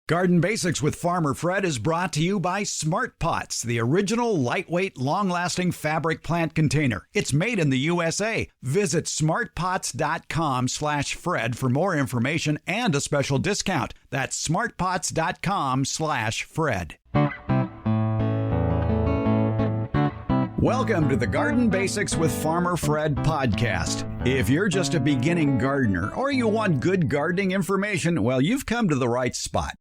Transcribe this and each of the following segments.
Garden Basics with Farmer Fred is brought to you by Smart Pots, the original lightweight, long-lasting fabric plant container. It's made in the USA. Visit smartpots.com/Fred for more information and a special discount. That's smartpots.com/Fred. Welcome to the Garden Basics with Farmer Fred podcast. If you're just a beginning gardener or you want good gardening information, well, you've come to the right spot.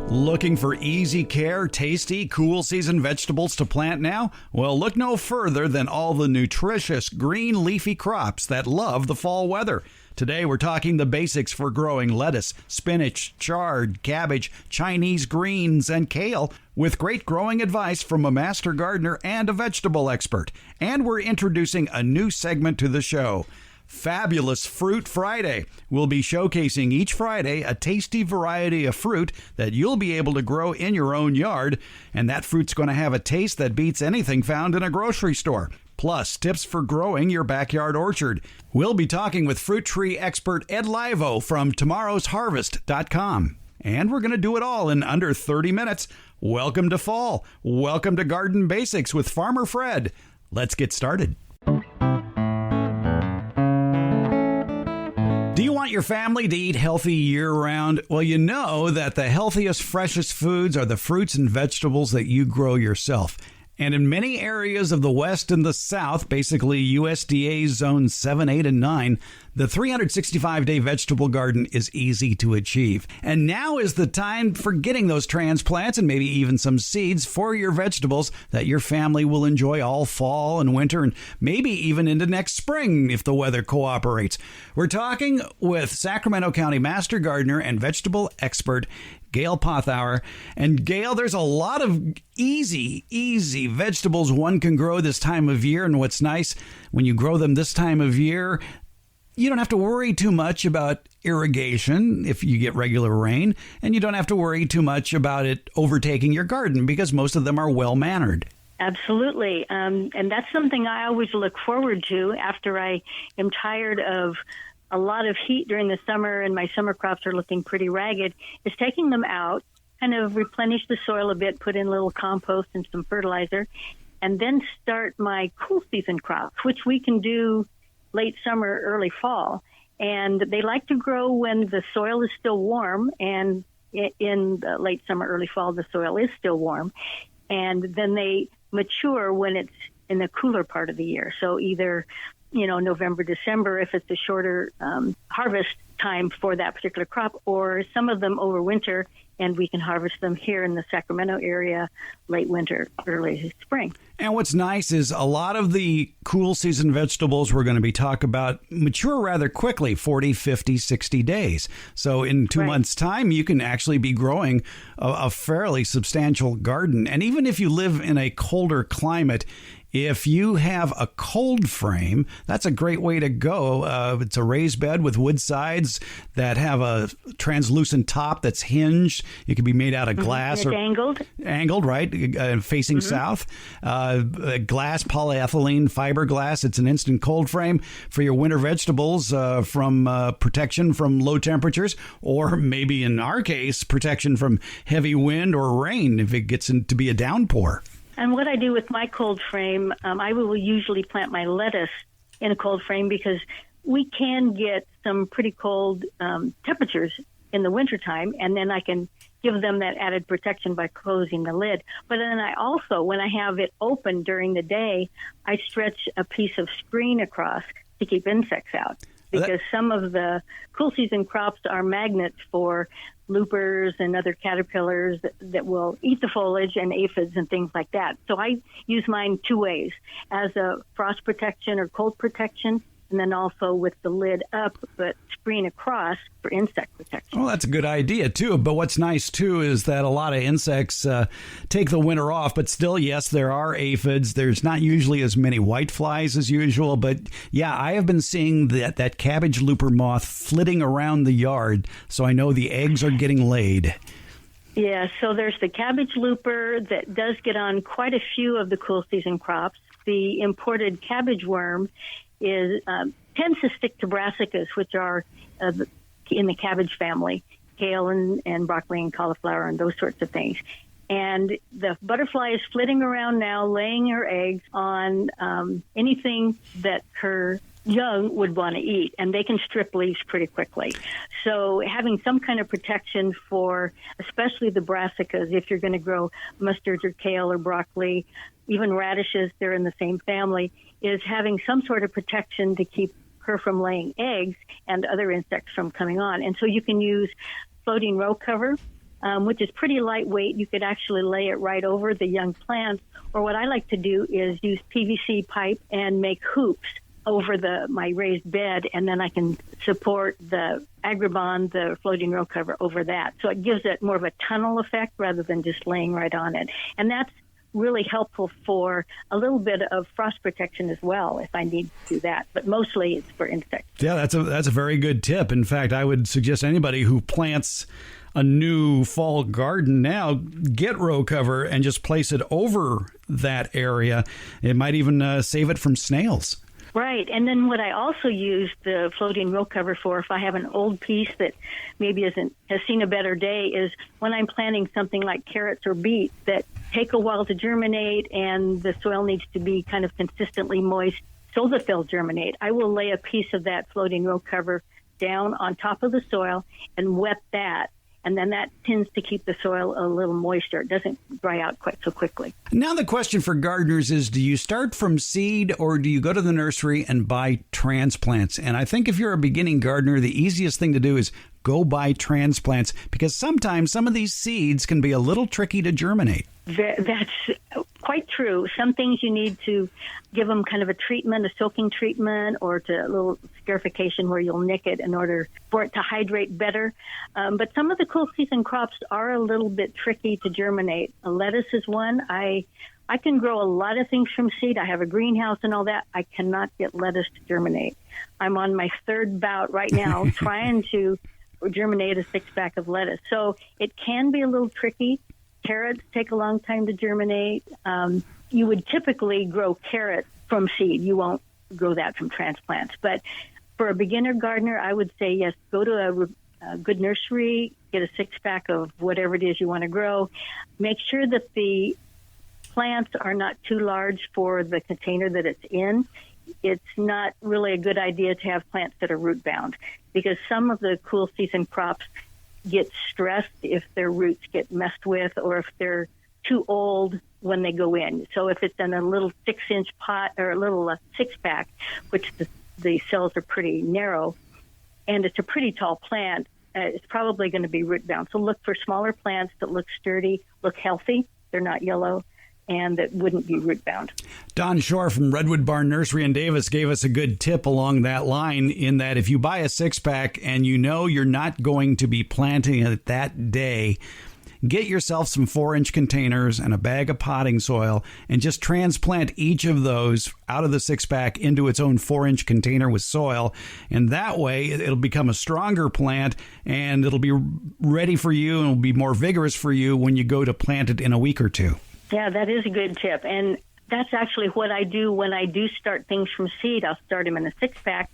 Looking for easy care, tasty, cool season vegetables to plant now? Well, look no further than all the nutritious green leafy crops that love the fall weather. Today, we're talking the basics for growing lettuce, spinach, chard, cabbage, Chinese greens, and kale with great growing advice from a master gardener and a vegetable expert. And we're introducing a new segment to the show, Fabulous Fruit Friday. We'll be showcasing each Friday a tasty variety of fruit that you'll be able to grow in your own yard, and that fruit's going to have a taste that beats anything found in a grocery store. Plus, tips for growing your backyard orchard. We'll be talking with fruit tree expert Ed Livo from tomorrowsharvest.com. And we're going to do it all in under 30 minutes. Welcome to fall. Welcome to Garden Basics with Farmer Fred. Let's get started. Do you want your family to eat healthy year-round? Well, you know that the healthiest, freshest foods are the fruits and vegetables that you grow yourself. And in many areas of the West and the South, basically USDA Zones 7, 8, and 9, the 365-day vegetable garden is easy to achieve. And now is the time for getting those transplants and maybe even some seeds for your vegetables that your family will enjoy all fall and winter and maybe even into next spring if the weather cooperates. We're talking with Sacramento County Master Gardener and Vegetable Expert Gail Pothauer. And Gail, there's a lot of easy vegetables one can grow this time of year. And what's nice, when you grow them this time of year, you don't have to worry too much about irrigation if you get regular rain. And you don't have to worry too much about it overtaking your garden because most of them are well-mannered. Absolutely. And that's something I always look forward to after I am tired of a lot of heat during the summer and my summer crops are looking pretty ragged, is taking them out, kind of replenish the soil a bit, put in a little compost and some fertilizer, and then start my cool season crops, which we can do late summer, early fall. And they like to grow when the soil is still warm, and in the late summer, early fall, the soil is still warm. And then they mature when it's in the cooler part of the year. So either November, December, if it's a shorter harvest time for that particular crop, or some of them over winter, and we can harvest them here in the Sacramento area late winter, early spring. And what's nice is a lot of the cool season vegetables we're going to be talking about mature rather quickly, 40, 50, 60 days. So in 2 months' time, you can actually be growing a fairly substantial garden. And even if you live in a colder climate, if you have a cold frame, that's a great way to go. It's a raised bed with wood sides that have a translucent top that's hinged. It can be made out of glass. It's angled. Angled, right, facing south. Glass, polyethylene, fiberglass. It's an instant cold frame for your winter vegetables from protection from low temperatures, or maybe in our case, protection from heavy wind or rain if it gets to be a downpour. And what I do with my cold frame, I will usually plant my lettuce in a cold frame because we can get some pretty cold temperatures in the wintertime, and then I can give them that added protection by closing the lid. But then I also, when I have it open during the day, I stretch a piece of screen across to keep insects out. Because some of the cool season crops are magnets for loopers and other caterpillars that will eat the foliage, and aphids and things like that. So I use mine two ways, as a frost protection or cold protection, and then also with the lid up, but screen across for insect protection. Well, that's a good idea, too. But what's nice, too, is that a lot of insects take the winter off. But still, yes, there are aphids. There's not usually as many whiteflies as usual. But, yeah, I have been seeing that cabbage looper moth flitting around the yard. So I know the eggs are getting laid. Yeah, so there's the cabbage looper that does get on quite a few of the cool season crops. The imported cabbage worm tends to stick to brassicas, which are in the cabbage family. kale and broccoli and cauliflower and those sorts of things. And the butterfly is flitting around now, laying her eggs on anything that her young would want to eat, and they can strip leaves pretty quickly. So having some kind of protection for especially the brassicas, if you're going to grow mustards or kale or broccoli, even radishes, they're in the same family, is having some sort of protection to keep her from laying eggs and other insects from coming on. And so you can use floating row cover, which is pretty lightweight. You could actually lay it right over the young plants. Or what I like to do is use PVC pipe and make hoops over my raised bed, and then I can support the Agribon, the floating row cover, over that. So it gives it more of a tunnel effect rather than just laying right on it. And that's really helpful for a little bit of frost protection as well, if I need to do that. But mostly it's for insects. Yeah, that's a very good tip. In fact, I would suggest anybody who plants a new fall garden now, get row cover and just place it over that area. It might even save it from snails. Right. And then what I also use the floating row cover for, if I have an old piece that maybe has seen a better day, is when I'm planting something like carrots or beets that take a while to germinate and the soil needs to be kind of consistently moist so that they'll germinate. I will lay a piece of that floating row cover down on top of the soil and wet that. And then that tends to keep the soil a little moister. It doesn't dry out quite so quickly. Now the question for gardeners is, do you start from seed or do you go to the nursery and buy transplants? And I think if you're a beginning gardener, the easiest thing to do is go buy transplants, because sometimes some of these seeds can be a little tricky to germinate. That's quite true. Some things you need to give them kind of a treatment, a soaking treatment, or a little scarification where you'll nick it in order for it to hydrate better. But some of the cool season crops are a little bit tricky to germinate. A lettuce is one. I can grow a lot of things from seed. I have a greenhouse and all that. I cannot get lettuce to germinate. I'm on my third bout right now trying to germinate a six-pack of lettuce. So it can be a little tricky. Carrots take a long time to germinate. You would typically grow carrots from seed. You won't grow that from transplants. But for a beginner gardener, I would say, yes, go to a good nursery, get a six-pack of whatever it is you want to grow. Make sure that the plants are not too large for the container that it's in. It's not really a good idea to have plants that are root-bound, because some of the cool season crops get stressed if their roots get messed with or if they're too old when they go in. So if it's in a little 6-inch pot or a little six-pack, which the cells are pretty narrow, and it's a pretty tall plant, it's probably going to be root-bound. So look for smaller plants that look sturdy, look healthy, they're not yellow, and that wouldn't be root-bound. Don Shore from Redwood Barn Nursery in Davis gave us a good tip along that line, in that if you buy a six-pack and you know you're not going to be planting it that day, get yourself some 4-inch containers and a bag of potting soil and just transplant each of those out of the six-pack into its own 4-inch container with soil. And that way it'll become a stronger plant and it'll be ready for you and it'll be more vigorous for you when you go to plant it in a week or two. Yeah, that is a good tip. And that's actually what I do when I do start things from seed. I'll start them in a six-pack.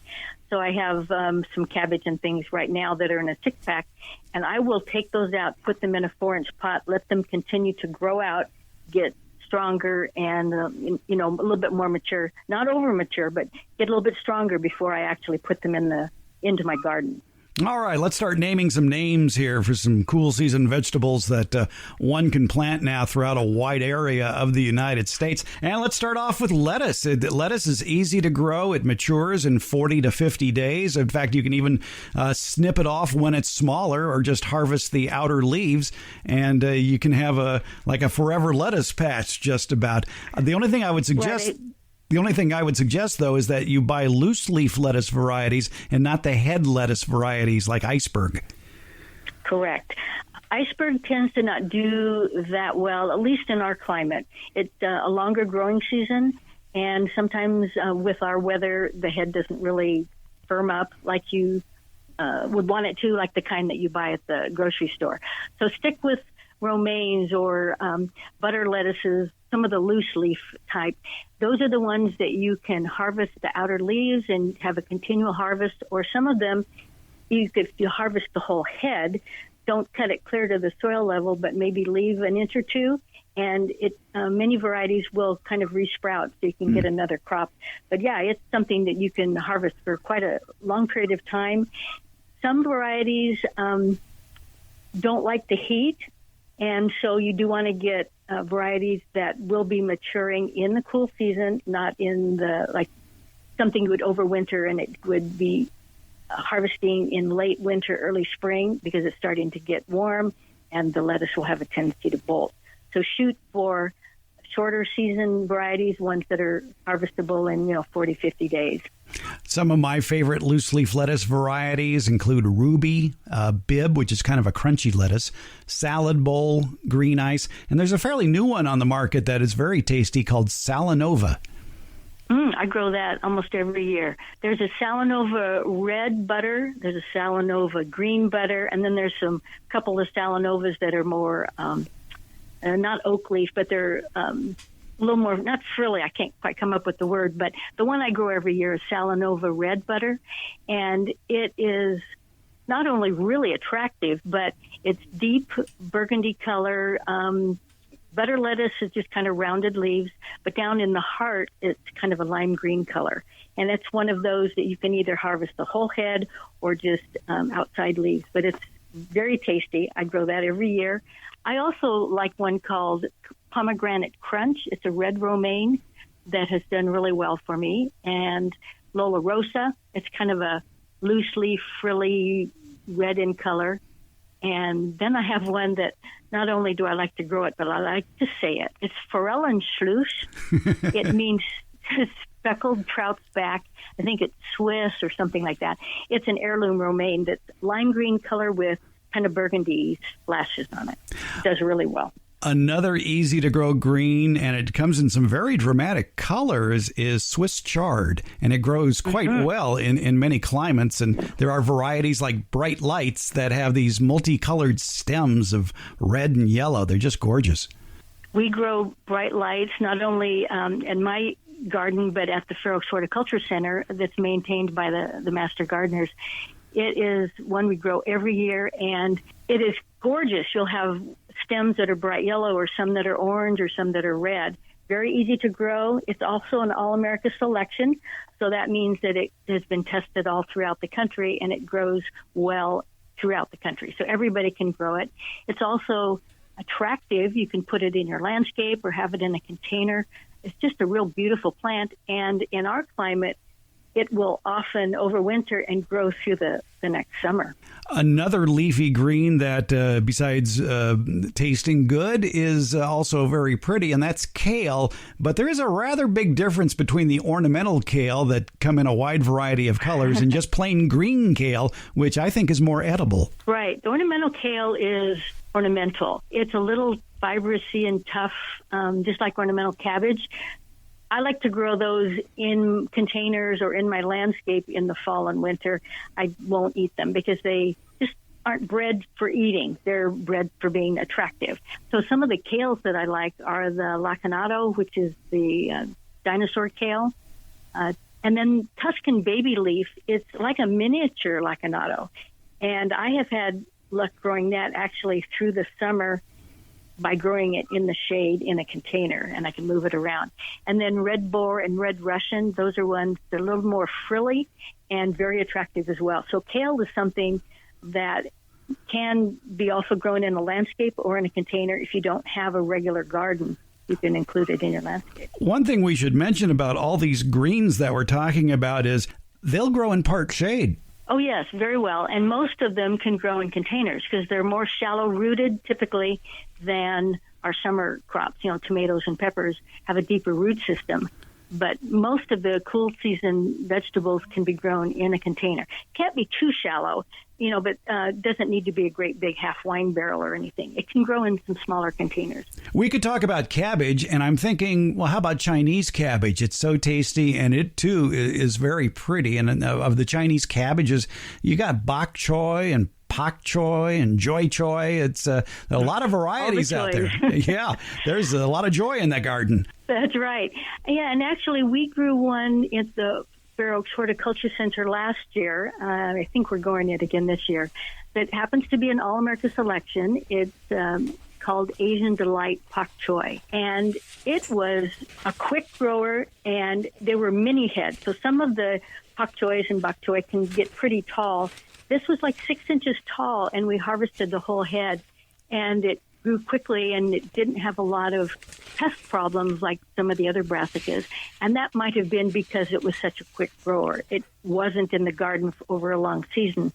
So I have some cabbage and things right now that are in a six-pack. And I will take those out, put them in a 4-inch pot, let them continue to grow out, get stronger and, a little bit more mature. Not over mature, but get a little bit stronger before I actually put them into my garden. All right, let's start naming some names here for some cool season vegetables that one can plant now throughout a wide area of the United States. And let's start off with lettuce. Lettuce is easy to grow. It matures in 40 to 50 days. In fact, you can even snip it off when it's smaller or just harvest the outer leaves. And you can have a forever lettuce patch just about. The only thing I would suggest... Right. The only thing I would suggest, though, is that you buy loose leaf lettuce varieties and not the head lettuce varieties like iceberg. Correct. Iceberg tends to not do that well, at least in our climate. It's a longer growing season, and sometimes with our weather, the head doesn't really firm up like you would want it to, like the kind that you buy at the grocery store. So stick with romaines or butter lettuces, some of the loose leaf type. Those are the ones that you can harvest the outer leaves and have a continual harvest, or some of them, if you harvest the whole head, don't cut it clear to the soil level, but maybe leave an inch or two, and many varieties will kind of resprout so you can get another crop. But yeah, it's something that you can harvest for quite a long period of time. Some varieties don't like the heat, and so you do want to get varieties that will be maturing in the cool season, not in the, something would overwinter and it would be harvesting in late winter, early spring, because it's starting to get warm and the lettuce will have a tendency to bolt. So shoot for shorter season varieties, ones that are harvestable in 40, 50 days. Some of my favorite loose leaf lettuce varieties include Ruby, Bib, which is kind of a crunchy lettuce, Salad Bowl, Green Ice, and there's a fairly new one on the market that is very tasty called Salanova. I grow that almost every year. There's a Salanova red butter, there's a Salanova green butter, and then there's a couple of Salanovas that are more not oak leaf, but they're a little more, not frilly, I can't quite come up with the word, but the one I grow every year is Salanova red butter, and it is not only really attractive, but it's deep burgundy color. Butter lettuce is just kind of rounded leaves, but down in the heart, it's kind of a lime green color. And it's one of those that you can either harvest the whole head or just outside leaves, but it's very tasty. I grow that every year. I also like one called Pomegranate Crunch. It's a red romaine that has done really well for me. And Lola Rosa, it's kind of a loose leaf, frilly red in color. And then I have one that not only do I like to grow it, but I like to say it. It's Forellenschluss. It means speckled trout's back. I think it's Swiss or something like that. It's an heirloom romaine that's lime green color with kind of burgundy splashes on it. It does really well. Another easy to grow green, and it comes in some very dramatic colors, is Swiss chard. And it grows quite well in many climates. And there are varieties like Bright Lights that have these multicolored stems of red and yellow. They're just gorgeous. We grow Bright Lights not only in my garden, but at the Fair Oaks Horticulture Center that's maintained by the master gardeners. It is one we grow every year, and it is gorgeous. You'll have stems that are bright yellow or some that are orange or some that are red. Very easy to grow. It's also an All-America selection, so that means that it has been tested all throughout the country, and it grows well throughout the country. So everybody can grow it. It's also attractive. You can put it in your landscape or have it in a container. It's just a real beautiful plant, and in our climate, it will often overwinter and grow through the next summer. Another leafy green that, besides tasting good, is also very pretty, and that's kale. But there is a rather big difference between the ornamental kale that come in a wide variety of colors and just plain green kale, which I think is more edible. Right. The ornamental kale is ornamental. It's a little fibrous-y and tough, just like ornamental cabbage. I like to grow those in containers or in my landscape in the fall and winter. I won't eat them because they just aren't bred for eating. They're bred for being attractive. So some of the kales that I like are the lacinato, which is the dinosaur kale. And then Tuscan baby leaf, it's like a miniature lacinato. And I have had luck growing that actually through the summer by growing it in the shade in a container, and I can move it around. And then red boar and red Russian, those are ones that are a little more frilly and very attractive as well. So kale is something that can be also grown in a landscape or in a container. If you don't have a regular garden, you can include it in your landscape. One thing we should mention about all these greens that we're talking about is they'll grow in part shade. Oh, yes, very well. And most of them can grow in containers because they're more shallow-rooted typically than our summer crops. Tomatoes and peppers have a deeper root system. But most of the cool season vegetables can be grown in a container. Can't be too shallow, but doesn't need to be a great big half wine barrel or anything. It can grow in some smaller containers. We could talk about cabbage, and I'm thinking, well, how about Chinese cabbage? It's so tasty, and it, too, is very pretty. And of the Chinese cabbages, you got bok choy and pak choy and joy choy. It's a lot of varieties out there. Yeah, there's a lot of joy in that garden. That's right. Yeah, and actually we grew one at the Fair Oaks Horticulture Center last year. I think we're going it again this year. That happens to be an All-America selection. It's called Asian Delight Pak Choi. And it was a quick grower, and there were mini heads. So some of the Pak Choys and Bok Choy can get pretty tall. This was like 6 inches tall, and we harvested the whole head. And it grew quickly, and it didn't have a lot of pest problems like some of the other brassicas. And that might have been because it was such a quick grower. It wasn't in the garden over a long season.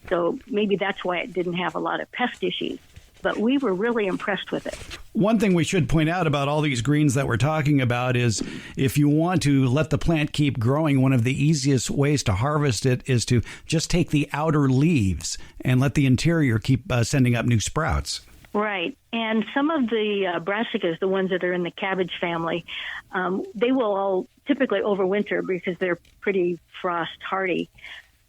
So maybe that's why it didn't have a lot of pest issues. But we were really impressed with it. One thing we should point out about all these greens that we're talking about is if you want to let the plant keep growing, one of the easiest ways to harvest it is to just take the outer leaves and let the interior keep sending up new sprouts. Right. And some of the brassicas, the ones that are in the cabbage family, they will all typically overwinter because they're pretty frost hardy.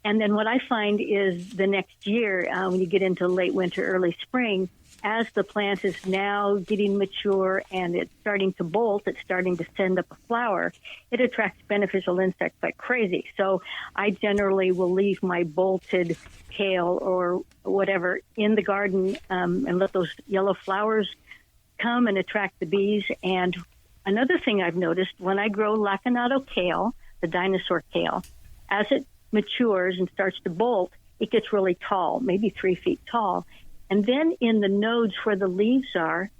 And then what I find is the next year, when you get into late winter, early spring, as the plant is now getting mature and it's starting to bolt, it's starting to send up a flower, it attracts beneficial insects like crazy. So I generally will leave my bolted kale or whatever in the garden and let those yellow flowers come and attract the bees. And another thing I've noticed, when I grow lacinato kale, the dinosaur kale, as it matures and starts to bolt, it gets really tall, maybe 3 feet tall. And then in the nodes where the leaves are,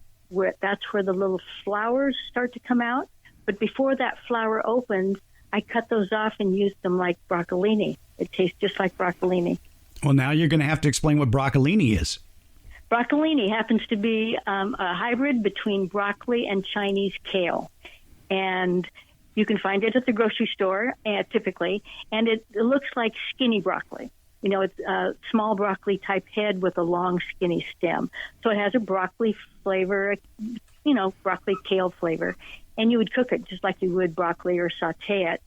that's where the little flowers start to come out. But before that flower opens, I cut those off and use them like broccolini. It tastes just like broccolini. Well, now you're going to have to explain what broccolini is. Broccolini happens to be a hybrid between broccoli and Chinese kale. And you can find it at the grocery store, typically, and it looks like skinny broccoli. You know, it's a small broccoli type head with a long, skinny stem. So it has a broccoli flavor, you know, broccoli kale flavor. And you would cook it just like you would broccoli or saute it.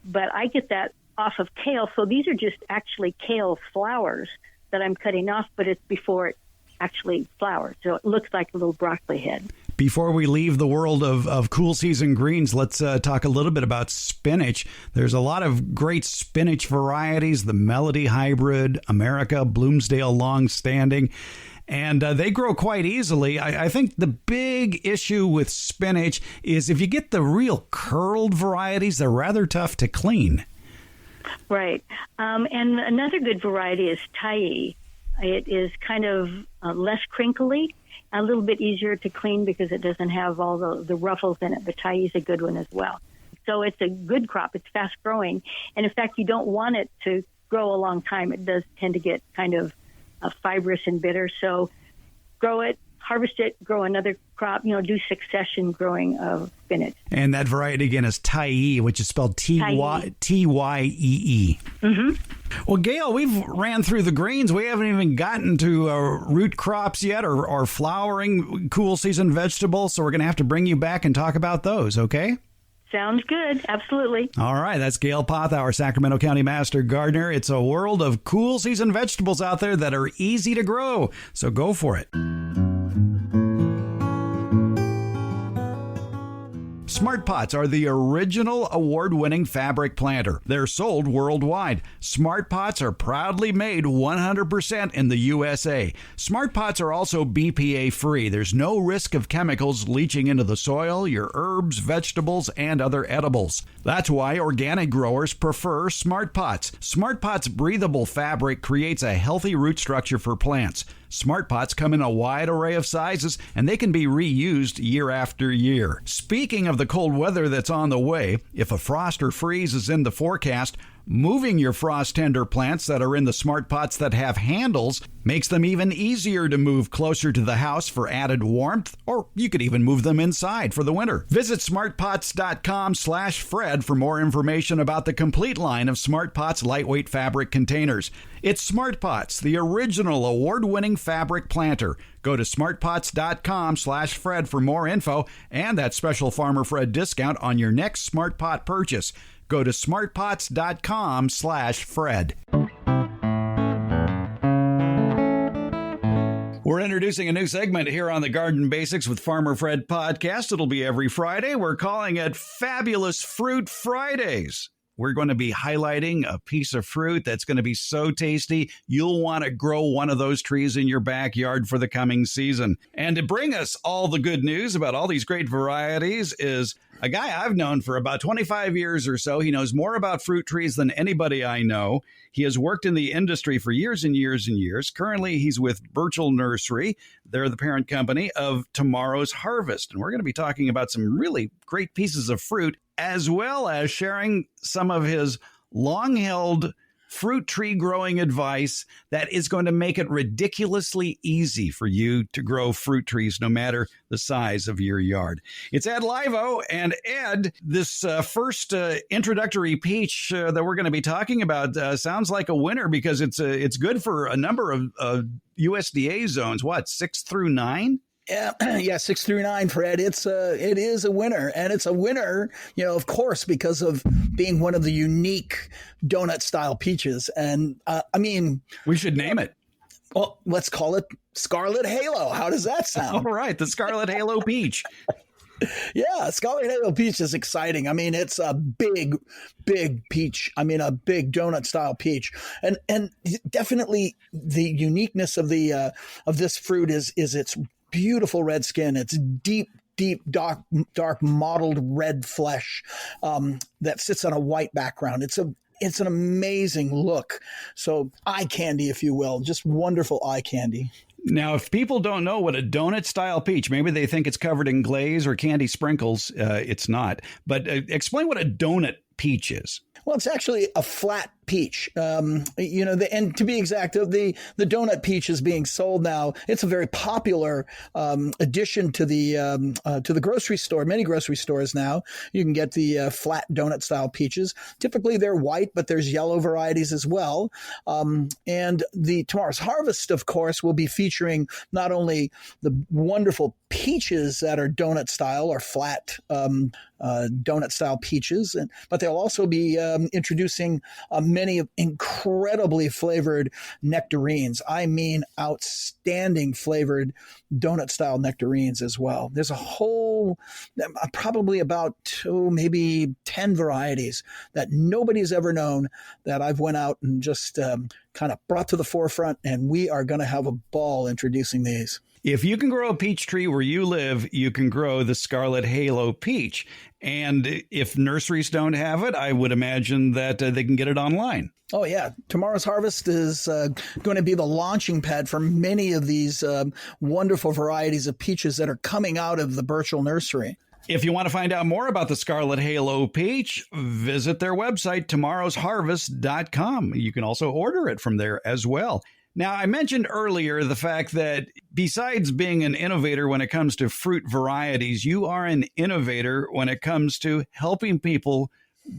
But I get that off of kale. So these are just actually kale flowers that I'm cutting off, but it's before it actually flowers. So it looks like a little broccoli head. Before we leave the world of cool season greens, let's talk a little bit about spinach. There's a lot of great spinach varieties, the Melody Hybrid, America, Bloomsdale Longstanding, and they grow quite easily. I think the big issue with spinach is if you get the real curled varieties, they're rather tough to clean. Right. And another good variety is Tai. It is kind of less crinkly, a little bit easier to clean because it doesn't have all the ruffles in it. But Tai is a good one as well. So it's a good crop. It's fast growing. And in fact, you don't want it to grow a long time. It does tend to get kind of fibrous and bitter. So grow it, harvest it, grow another crop, you know, do succession growing of spinach. And that variety again is Tai, which is spelled Tyee. Mm-hmm. Well, Gail, we've ran through the greens. We haven't even gotten to root crops yet or flowering cool season vegetables. So we're going to have to bring you back and talk about those, okay? Sounds good. Absolutely. All right. That's Gail Poth, our Sacramento County Master Gardener. It's a world of cool season vegetables out there that are easy to grow. So go for it. Smart Pots are the original award-winning fabric planter. They're sold worldwide. Smart Pots are proudly made 100% in the USA. Smart Pots are also BPA-free. There's no risk of chemicals leaching into the soil, your herbs, vegetables, and other edibles. That's why organic growers prefer Smart Pots. Smart Pots' breathable fabric creates a healthy root structure for plants. Smart Pots come in a wide array of sizes, and they can be reused year after year. Speaking of the cold weather that's on the way, if a frost or freeze is in the forecast, moving your frost-tender plants that are in the Smart Pots that have handles makes them even easier to move closer to the house for added warmth, or you could even move them inside for the winter. Visit smartpots.com/Fred for more information about the complete line of Smart Pots lightweight fabric containers. It's Smart Pots, the original award-winning fabric planter. Go to smartpots.com/Fred for more info and that special Farmer Fred discount on your next Smart Pot purchase. Go to smartpots.com/Fred. We're introducing a new segment here on the Garden Basics with Farmer Fred podcast. It'll be every Friday. We're calling it Fabulous Fruit Fridays. we're going to be highlighting a piece of fruit that's going to be so tasty, you'll want to grow one of those trees in your backyard for the coming season. And to bring us all the good news about all these great varieties is a guy I've known for about 25 years or so. He knows more about fruit trees than anybody I know. He has worked in the industry for years and years and years. Currently, he's with Burchell Nursery. They're the parent company of Tomorrow's Harvest. And we're going to be talking about some really great pieces of fruit, as well as sharing some of his long-held fruit tree growing advice that is going to make it ridiculously easy for you to grow fruit trees no matter the size of your yard. It's Ed Livo. And Ed, this first introductory peach that we're going to be talking about sounds like a winner because it's good for a number of USDA zones. What, 6 through 9? Yeah, 6 through 9, Fred. It is a winner, and it's a winner, of course, because of being one of the unique donut style peaches. And we should name it. Well, let's call it Scarlet Halo. How does that sound? All right, the Scarlet Halo peach. Yeah, Scarlet Halo peach is exciting. I mean, it's a big peach. I mean, a big donut style peach, and definitely the uniqueness of this fruit is its beautiful red skin. It's deep, dark mottled red flesh that sits on a white background. It's an amazing look. So eye candy, if you will, just wonderful eye candy. Now, if people don't know what a donut-style peach, maybe they think it's covered in glaze or candy sprinkles. It's not. But explain what a donut peach is. Well, it's actually a flat peach. And to be exact, the donut peach is being sold now. It's a very popular addition to the grocery store. Many grocery stores now, you can get the flat donut style peaches. Typically, they're white, but there's yellow varieties as well. And the Tomorrow's Harvest, of course, will be featuring not only the wonderful peaches that are donut style or flat donut style peaches, but they'll also be introducing many incredibly flavored nectarines. I mean, outstanding flavored donut style nectarines as well. There's a whole, probably about maybe 10 varieties that nobody's ever known that I've went out and just kind of brought to the forefront, and we are going to have a ball introducing these. If you can grow a peach tree where you live, you can grow the Scarlet Halo peach. And if nurseries don't have it, I would imagine that they can get it online. Oh, yeah. Tomorrow's Harvest is going to be the launching pad for many of these wonderful varieties of peaches that are coming out of the Burchell Nursery. If you want to find out more about the Scarlet Halo peach, visit their website, tomorrowsharvest.com. You can also order it from there as well. Now, I mentioned earlier the fact that besides being an innovator when it comes to fruit varieties, you are an innovator when it comes to helping people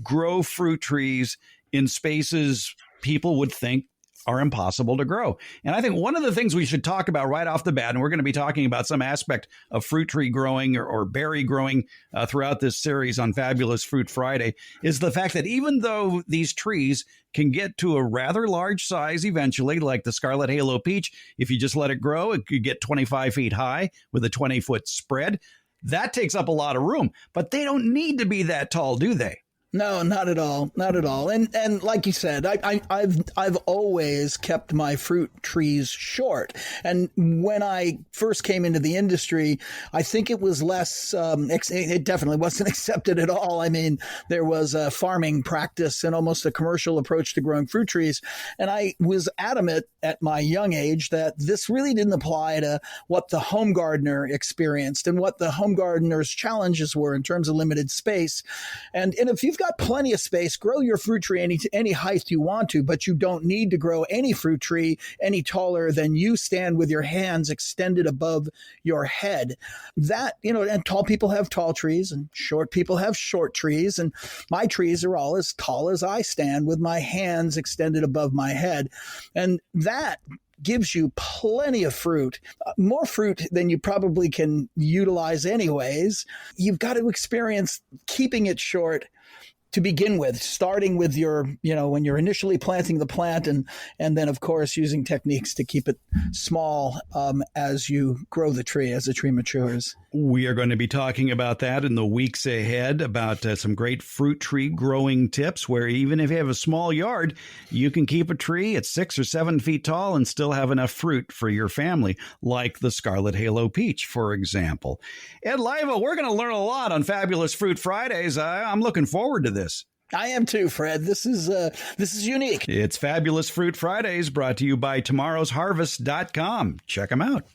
grow fruit trees in spaces people would think are impossible to grow. And I think one of the things we should talk about right off the bat, and we're going to be talking about some aspect of fruit tree growing or berry growing throughout this series on Fabulous Fruit Friday, is the fact that even though these trees can get to a rather large size eventually, like the Scarlet Halo peach, if you just let it grow, it could get 25 feet high with a 20-foot spread. That takes up a lot of room, but they don't need to be that tall, do they? No, not at all. Not at all. And like you said, I've always kept my fruit trees short. And when I first came into the industry, I think it was less, it definitely wasn't accepted at all. I mean, there was a farming practice and almost a commercial approach to growing fruit trees. And I was adamant at my young age that this really didn't apply to what the home gardener experienced and what the home gardener's challenges were in terms of limited space. And if you've got plenty of space, grow your fruit tree any height you want to, but you don't need to grow any fruit tree any taller than you stand with your hands extended above your head. That, and tall people have tall trees and short people have short trees. And my trees are all as tall as I stand with my hands extended above my head. And that gives you plenty of fruit, more fruit than you probably can utilize anyways. You've got to experience keeping it short to begin with, starting with your, when you're initially planting the plant, and then, of course, using techniques to keep it small as you grow the tree, as the tree matures. We are going to be talking about that in the weeks ahead, about some great fruit tree growing tips, where even if you have a small yard, you can keep a tree at 6 or 7 feet tall and still have enough fruit for your family, like the Scarlet Halo Peach, for example. Ed Leiva, we're going to learn a lot on Fabulous Fruit Fridays. I'm looking forward to this. I am too, Fred. This is unique. It's Fabulous Fruit Fridays, brought to you by tomorrowsharvest.com. Check them out.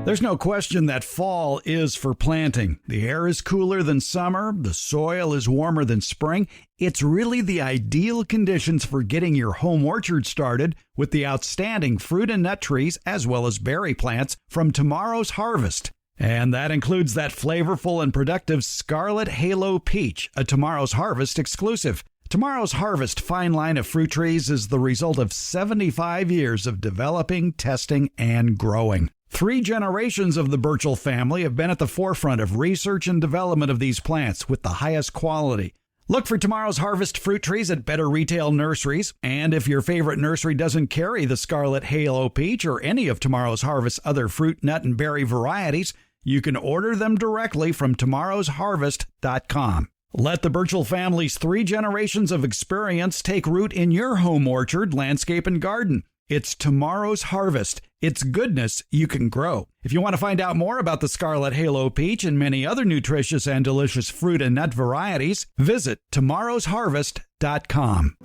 There's no question that fall is for planting. The air is cooler than summer. The soil is warmer than spring. It's really the ideal conditions for getting your home orchard started with the outstanding fruit and nut trees, as well as berry plants from Tomorrow's Harvest. And that includes that flavorful and productive Scarlet Halo Peach, a Tomorrow's Harvest exclusive. Tomorrow's Harvest fine line of fruit trees is the result of 75 years of developing, testing, and growing. 3 generations of the Burchell family have been at the forefront of research and development of these plants with the highest quality. Look for Tomorrow's Harvest fruit trees at better retail nurseries. And if your favorite nursery doesn't carry the Scarlet Halo Peach or any of Tomorrow's Harvest's other fruit, nut, and berry varieties, you can order them directly from tomorrowsharvest.com. Let the Burchell family's 3 generations of experience take root in your home orchard, landscape, and garden. It's Tomorrow's Harvest. It's goodness you can grow. If you want to find out more about the Scarlet Halo Peach and many other nutritious and delicious fruit and nut varieties, visit tomorrowsharvest.com.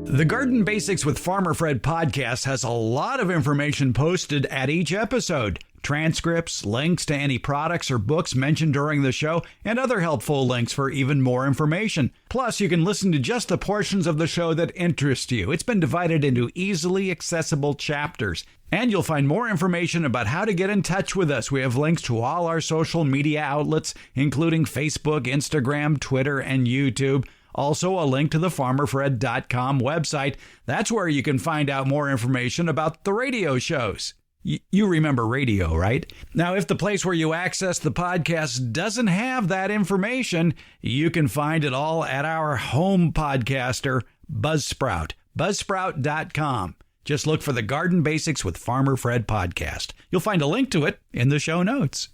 The Garden Basics with Farmer Fred podcast has a lot of information posted at each episode. Transcripts, links to any products or books mentioned during the show, and other helpful links for even more information. Plus, you can listen to just the portions of the show that interest you. It's been divided into easily accessible chapters. And you'll find more information about how to get in touch with us. We have links to all our social media outlets, including Facebook, Instagram, Twitter, and YouTube. Also, a link to the farmerfred.com website. That's where you can find out more information about the radio shows. You remember radio, right? Now, if the place where you access the podcast doesn't have that information, you can find it all at our home podcaster, Buzzsprout, buzzsprout.com. Just look for the Garden Basics with Farmer Fred podcast. You'll find a link to it in the show notes.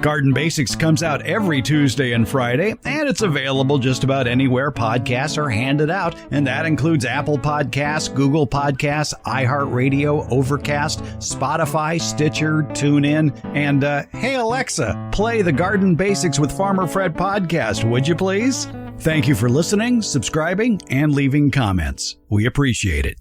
Garden Basics comes out every Tuesday and Friday, and it's available just about anywhere podcasts are handed out, and that includes Apple Podcasts, Google Podcasts, iHeartRadio, Overcast, Spotify, Stitcher, TuneIn, and hey Alexa, play the Garden Basics with Farmer Fred podcast, would you please? Thank you for listening, subscribing, and leaving comments. We appreciate it.